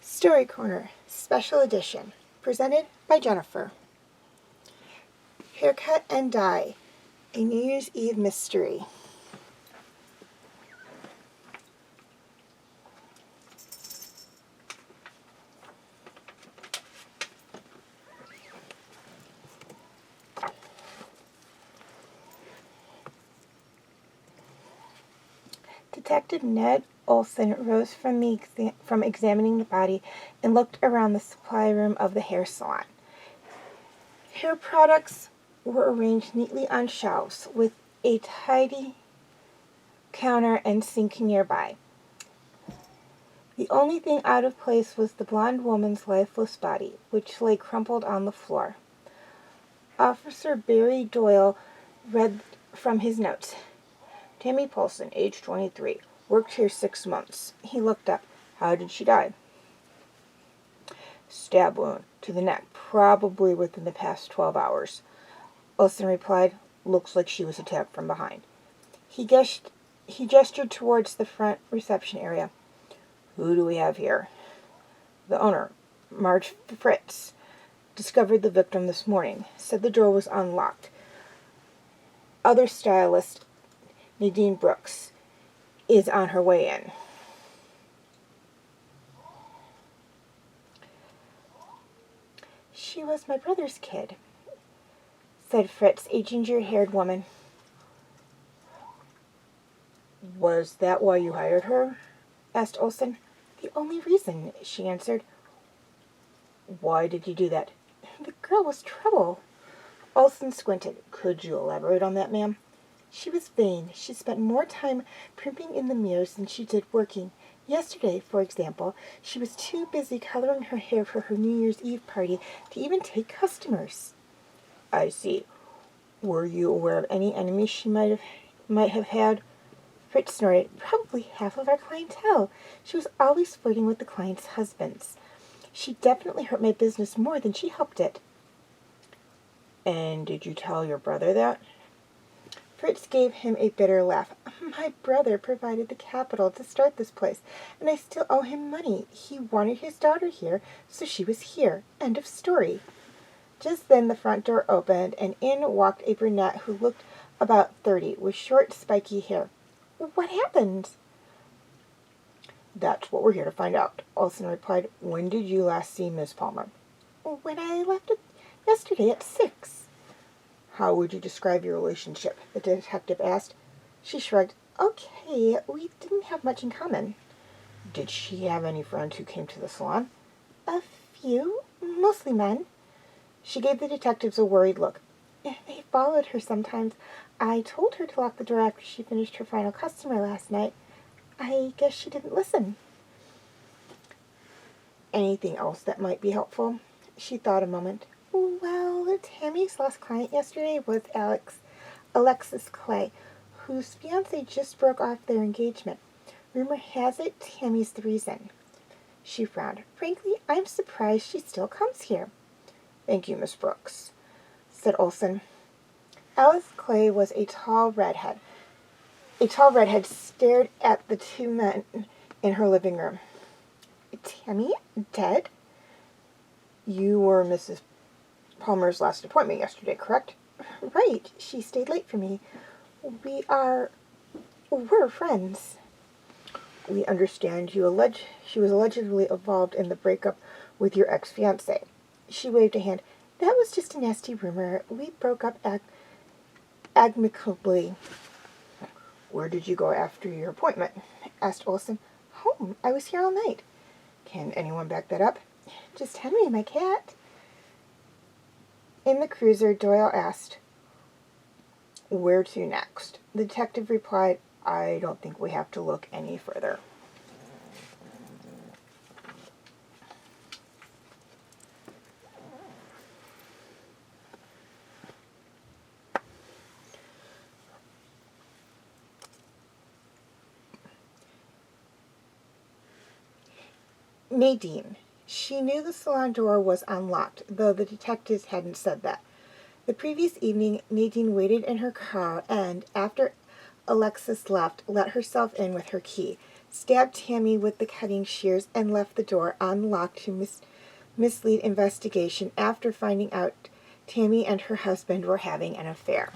Story Corner, Special Edition, presented by Jennifer. Haircut and Dye, a New Year's Eve mystery. Detective Ned Olson rose from examining the body and looked around the supply room of the hair salon. Hair products were arranged neatly on shelves, with a tidy counter and sink nearby. The only thing out of place was the blonde woman's lifeless body, which lay crumpled on the floor. Officer Barry Doyle read from his notes. Tammy Paulson, age 23, worked here 6 months. He looked up. How did she die? Stab wound to the neck, probably within the past 12 hours. Olson replied, looks like she was attacked from behind. He gestured towards the front reception area. Who do we have here? The owner, Marge Fritz, discovered the victim this morning. Said the door was unlocked. Other stylist, Nadine Brooks, is on her way in. She was my brother's kid, said Fritz, a ginger-haired woman. Was that why you hired her? Asked Olson. The only reason, she answered. Why did you do that? The girl was trouble. Olson squinted. Could you elaborate on that, ma'am? She was vain. She spent more time primping in the mirrors than she did working. Yesterday, for example, she was too busy coloring her hair for her New Year's Eve party to even take customers. I see. Were you aware of any enemies she might have had? Fritz snorted. Probably half of our clientele. She was always flirting with the clients' husbands. She definitely hurt my business more than she helped it. And did you tell your brother that? Fritz gave him a bitter laugh. My brother provided the capital to start this place, and I still owe him money. He wanted his daughter here, so she was here. End of story. Just then the front door opened, and in walked a brunette who looked about 30, with short, spiky hair. What happened? That's what we're here to find out, Olson replied. When did you last see Miss Palmer? When I left yesterday at 6. How would you describe your relationship? The detective asked. She shrugged. Okay, we didn't have much in common. Did she have any friends who came to the salon? A few, mostly men. She gave the detectives a worried look. They followed her sometimes. I told her to lock the door after she finished her final customer last night. I guess she didn't listen. Anything else that might be helpful? She thought a moment. Well, Tammy's last client yesterday was Alexis Clay, whose fiancé just broke off their engagement. Rumor has it Tammy's the reason. She frowned. Frankly, I'm surprised she still comes here. Thank you, Miss Brooks, said Olson. Alice Clay was a tall redhead. A tall redhead stared at the two men in her living room. Tammy, dead? You were Mrs. Palmer's last appointment yesterday, correct? Right. She stayed late for me. We're friends. We understand she was allegedly involved in the breakup with your ex-fiancé. She waved a hand. That was just a nasty rumor. We broke up amicably. Where did you go after your appointment? Asked Olson. Home. I was here all night. Can anyone back that up? Just Henry, my cat. In the cruiser, Doyle asked, where to next? The detective replied, I don't think we have to look any further. Nadine. She knew the salon door was unlocked, though the detectives hadn't said that. The previous evening, Nadine waited in her car and, after Alexis left, let herself in with her key, stabbed Tammy with the cutting shears, and left the door unlocked to mislead investigation after finding out Tammy and her husband were having an affair.